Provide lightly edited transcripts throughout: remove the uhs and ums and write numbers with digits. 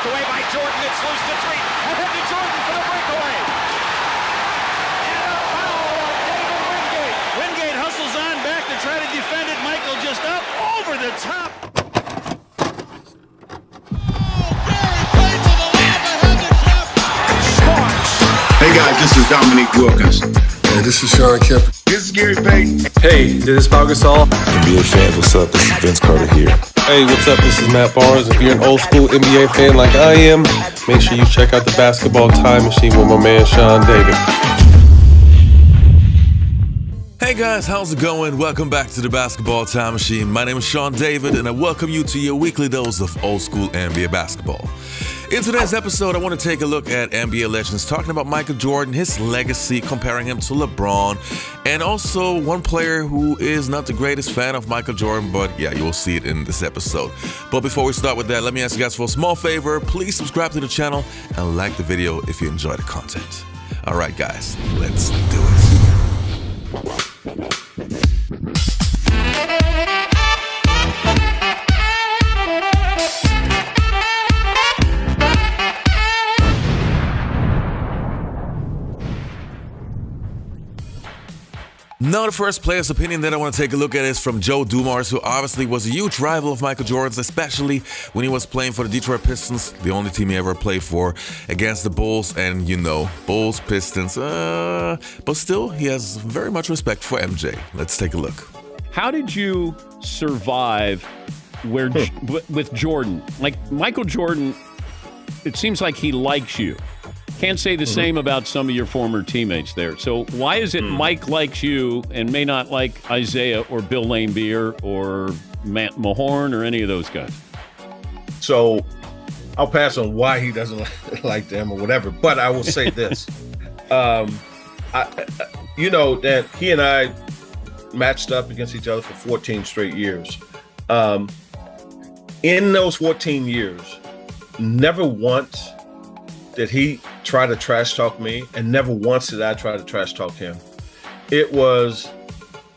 Knocked away by Jordan. It's loose to three. Ahead to Jordan for the breakaway. And a foul on David Wingate. Wingate hustles on back to try to defend it. Michael just up over the top. Hey guys, this is Dominique Wilkins. Hey, this is Sean Kemp. This is Gary Payton. Hey, this is Pau Gasol. NBA fans, what's up? This is Vince Carter here. Hey, what's up? This is Matt Barnes. If you're an old school NBA fan like I am, make sure you check out the Basketball Time Machine with my man Sean David. Hey guys, how's it going? Welcome back to the Basketball Time Machine. My name is Sean David, and I welcome you to your weekly dose of old school NBA basketball. In today's episode, I want to take a look at NBA legends, talking about Michael Jordan, his legacy, comparing him to LeBron, and also one player who is not the greatest fan of Michael Jordan, but yeah, you will see it in this episode. But before we start with that, let me ask you guys for a small favor. Please subscribe to the channel and like the video if you enjoy the content. All right, guys, let's do it. Now, the first player's opinion that I want to take a look at is from Joe Dumars, who obviously was a huge rival of Michael Jordan's, especially when he was playing for the Detroit Pistons, the only team he ever played for, against the Bulls, and you know, Bulls, Pistons, but still, he has very much respect for MJ. Let's take a look. How did you survive with Jordan? Like, Michael Jordan, it seems like he likes you. Can't say the same about some of your former teammates there. So why is it Mike likes you and may not like Isaiah or Bill Laimbeer or Matt Mahorn or any of those guys? So I'll pass on why he doesn't like them or whatever. But I will say this. You know that he and I matched up against each other for 14 straight years. In those 14 years, never once did he try to trash talk me, and never once did I try to trash talk him. It was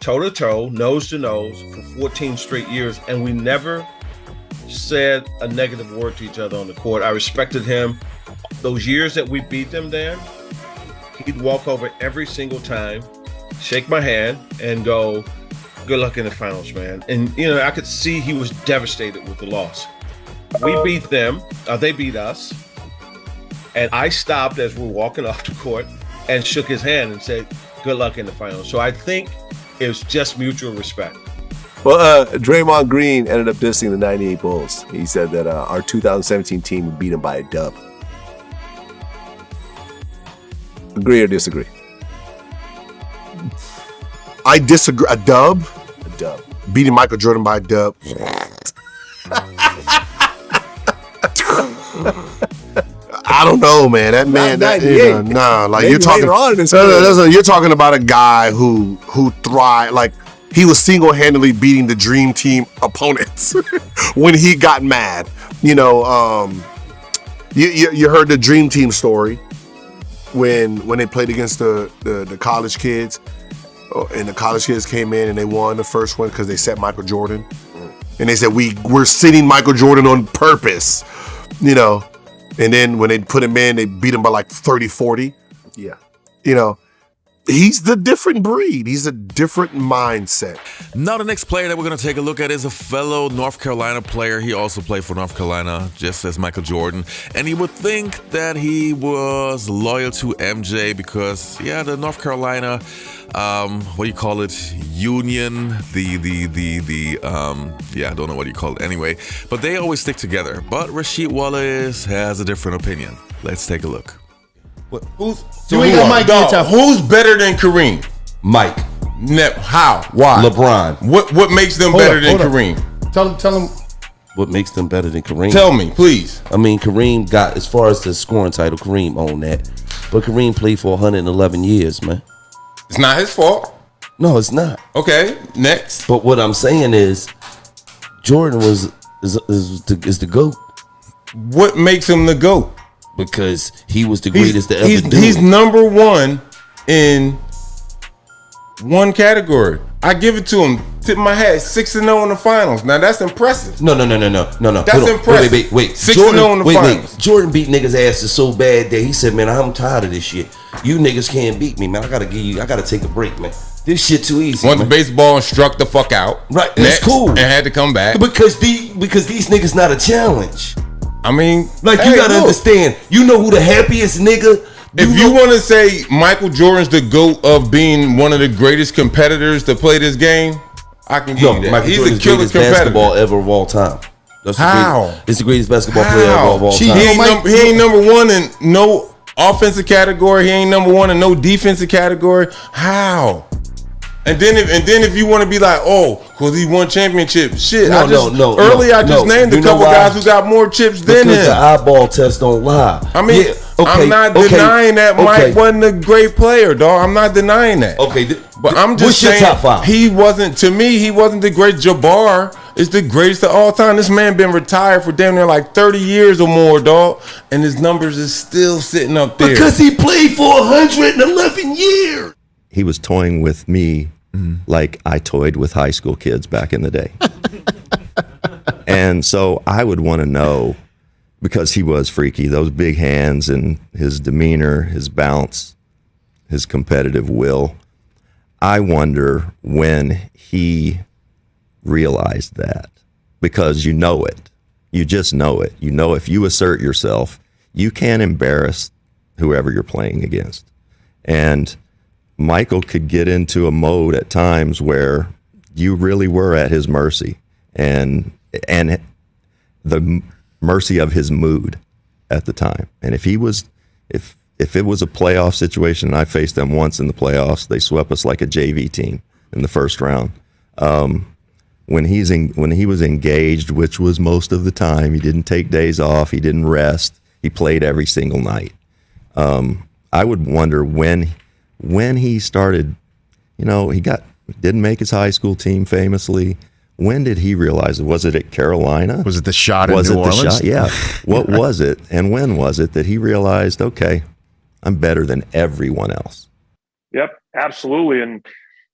toe to toe, nose to nose for 14 straight years, and we never said a negative word to each other on the court. I respected him. Those years that we beat them, Dan, he'd walk over every single time, shake my hand, and go, "Good luck in the finals, man." And you know, I could see he was devastated with the loss. We beat them, they beat us. And I stopped as we were walking off the court and shook his hand and said, "Good luck in the finals." So I think it was just mutual respect. Well, Draymond Green ended up dissing the 98 Bulls. He said that our 2017 team would beat him by a dub. Agree or disagree? I disagree. A dub? A dub. Beating Michael Jordan by a dub. I don't know, man. That man, like you're talking. You're talking about a guy who thrived. Like he was single-handedly beating the Dream Team opponents when he got mad. You know, you heard the Dream Team story when they played against the college kids, and the college kids came in and they won the first one because they set Michael Jordan, and they said we're sitting Michael Jordan on purpose. You know. And then when they put him in, they beat him by like 30, 40. Yeah. You know, he's the different breed. He's a different mindset. Now the next player that we're going to take a look at is a fellow North Carolina player. He also played for North Carolina, just as Michael Jordan. And you would think that he was loyal to MJ because, yeah, the North Carolina, what do you call it? Union, I don't know what you call it anyway. But they always stick together. But Rasheed Wallace has a different opinion. Let's take a look. Who's better than Kareem? Mike. How? Why? LeBron. What makes them better than Kareem? Tell him what makes them better than Kareem. Tell me, please. I mean, Kareem got, as far as the scoring title, Kareem owned that. But Kareem played for 111 years, man. It's not his fault. No, it's not. Okay, next. But what I'm saying is, Jordan is the GOAT. What makes him the GOAT? Because he was the greatest to ever do He's it. number one in one category. I give it to him. Tip my hat, 6-0 in the finals. Now that's impressive. No. That's impressive. Wait. 6-0 in the finals. Jordan beat niggas' asses so bad that he said, man, I'm tired of this shit. You niggas can't beat me, man. I gotta take a break, man. This shit too easy. Went to baseball and struck the fuck out. Right, that's cool. And had to come back. Because these niggas not a challenge. I mean, like, you gotta understand, you know who the happiest nigga. If you want to say Michael Jordan's the GOAT of being one of the greatest competitors to play this game, I can give you that. Michael He's Jordan's a killer greatest competitor. basketball ever of all time. How? He's the greatest basketball player ever of all time. He ain't number one in no offensive category. He ain't number one in no defensive category. How? And then if you want to be like, oh, because he won championship, shit. I just named a couple guys who got more chips than him. Because the eyeball test don't lie. I mean, I'm not denying that Mike wasn't a great player, dog. I'm not denying that. Okay, but I'm just saying top five? He wasn't the great Jabbar. It's the greatest of all time. This man been retired for damn near like 30 years or more, dog. And his numbers is still sitting up there. Because he played for 111 years. He was toying with me like I toyed with high school kids back in the day. And so I would want to know, because he was freaky, those big hands and his demeanor, his bounce, his competitive will. I wonder when he realized that, because you know it. You just know it. You know, if you assert yourself, you can't embarrass whoever you're playing against. And Michael could get into a mode at times where you really were at his mercy and the mercy of his mood at the time. And if it was a playoff situation, and I faced them once in the playoffs, they swept us like a JV team in the first round. When he was engaged, which was most of the time, he didn't take days off, he didn't rest, he played every single night. I would wonder when he started, he didn't make his high school team famously. When did he realize it? Was it at Carolina? Was it the shot in New Orleans? Yeah. What was it? And when was it that he realized, okay, I'm better than everyone else? Yep, absolutely. And,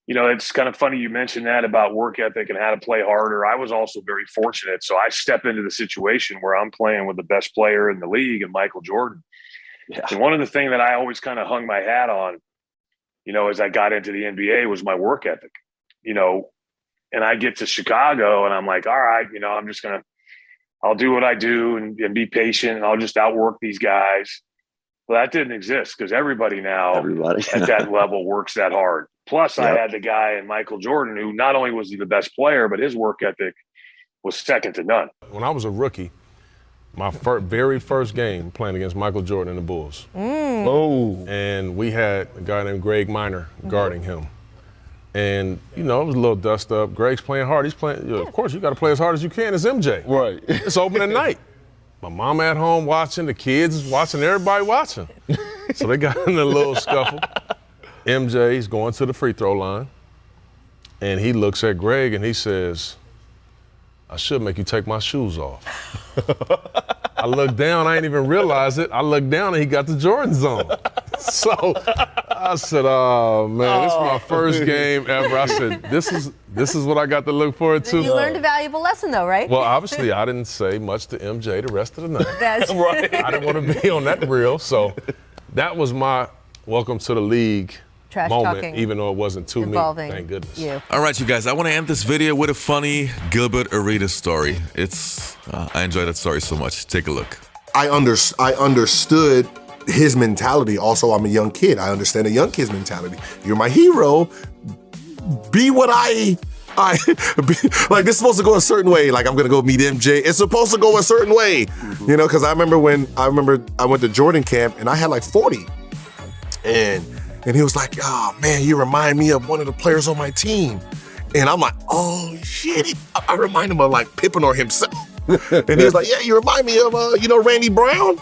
it's kind of funny you mentioned that about work ethic and how to play harder. I was also very fortunate. So I step into the situation where I'm playing with the best player in the league and Michael Jordan. Yeah. And one of the things that I always kind of hung my hat on, as I got into the NBA, was my work ethic, and I get to Chicago and I'm like, all right, I'll do what I do and be patient and I'll just outwork these guys. Well, that didn't exist because everybody at that level works that hard. Plus I had the guy in Michael Jordan who not only was he the best player, but his work ethic was second to none. When I was a rookie, my very first game playing against Michael Jordan and the Bulls. Oh. And we had a guy named Greg Minor guarding him. And, it was a little dust up. Greg's playing hard. He's playing, of course, you got to play as hard as you can. It's MJ. Right. It's opening night. My mom at home watching, the kids watching, everybody watching. So they got in a little scuffle. MJ's going to the free throw line. And he looks at Greg and he says, I should make you take my shoes off. I looked down, I didn't even realize it. I looked down and he got the Jordans on. So I said, oh man, this is my first game ever. I said, this is what I got to look forward to. You learned a valuable lesson though, right? Well, obviously I didn't say much to MJ the rest of the night. That's right. I didn't want to be on that reel. So that was my welcome to the league Trash moment, talking, even though it wasn't to me, thank goodness. You. All right, you guys, I want to end this video with a funny Gilbert Arenas story. I enjoy that story so much. Take a look. I understood his mentality. Also, I'm a young kid. I understand a young kid's mentality. You're my hero. Be what I like, this is supposed to go a certain way. Like, I'm gonna go meet MJ. It's supposed to go a certain way, because I remember I went to Jordan camp and I had like 40, and he was like, oh man, you remind me of one of the players on my team. And I'm like, oh shit. I remind him of like Pippen or himself. And he was like, yeah, you remind me of, Randy Brown.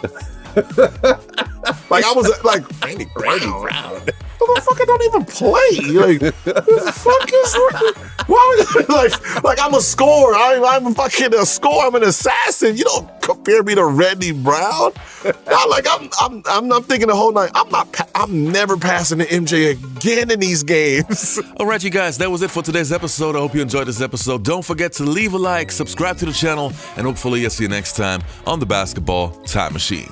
Like, I was like, Randy Brown. I'm motherfucker don't even play. Like, the fuck is why? Like I'm a scorer. I'm fucking a scorer. I'm an assassin. You don't compare me to Randy Brown. I'm thinking the whole night. I'm never passing to MJ again in these games. All right, you guys, that was it for today's episode. I hope you enjoyed this episode. Don't forget to leave a like, subscribe to the channel, and hopefully I'll see you next time on the Basketball Time Machine.